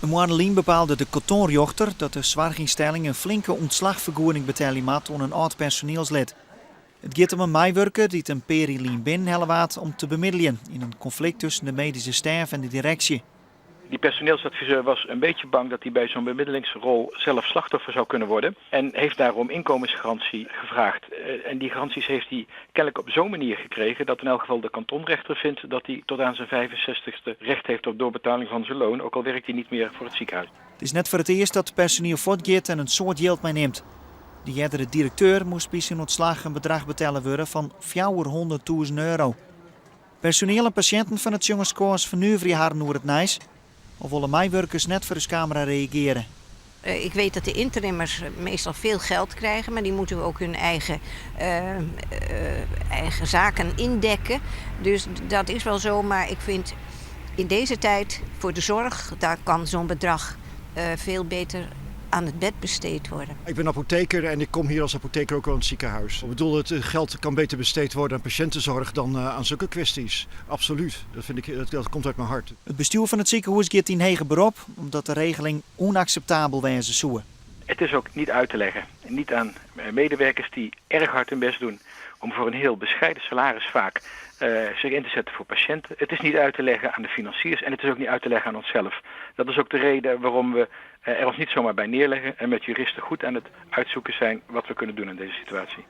De Moadelien bepaalde de kantonrechter dat de zorginstelling een flinke ontslagvergoeding betalen moet aan een oud personeelslid. Het gaat om een meewerker die een perilien binnenhelwaat om te bemiddelen in een conflict tussen de medische staf en de directie. Die personeelsadviseur was een beetje bang dat hij bij zo'n bemiddelingsrol zelf slachtoffer zou kunnen worden. En heeft daarom inkomensgarantie gevraagd. En die garanties heeft hij kennelijk op zo'n manier gekregen dat in elk geval de kantonrechter vindt dat hij tot aan zijn 65ste recht heeft op doorbetaling van zijn loon. Ook al werkt hij niet meer voor het ziekenhuis. Het is net voor het eerst dat het personeel voortgaat en een soort geld meeneemt. De eerdere directeur moest bij zijn ontslag een bedrag betalen worden van 400.000 euro. Personeel en patiënten van het jongenskoers vernuiveren haar door het nijs. Of willen meewerkers net voor de camera reageren? Ik weet dat de interimmers meestal veel geld krijgen, maar die moeten ook hun eigen zaken indekken. Dus dat is wel zo, maar ik vind in deze tijd voor de zorg, daar kan zo'n bedrag veel beter aan het bed besteed worden. Ik ben apotheker en ik kom hier als apotheker ook wel in het ziekenhuis. Ik bedoel, het geld kan beter besteed worden aan patiëntenzorg dan aan zulke kwesties. Absoluut. Dat komt uit mijn hart. Het bestuur van het ziekenhuis gaat in hoger beroep omdat de regeling onacceptabel wijze zoe. Het is ook niet uit te leggen. Niet aan medewerkers die erg hard hun best doen om voor een heel bescheiden salaris vaak zich in te zetten voor patiënten. Het is niet uit te leggen aan de financiers en het is ook niet uit te leggen aan onszelf. Dat is ook de reden waarom we er ons niet zomaar bij neerleggen en met juristen goed aan het uitzoeken zijn wat we kunnen doen in deze situatie.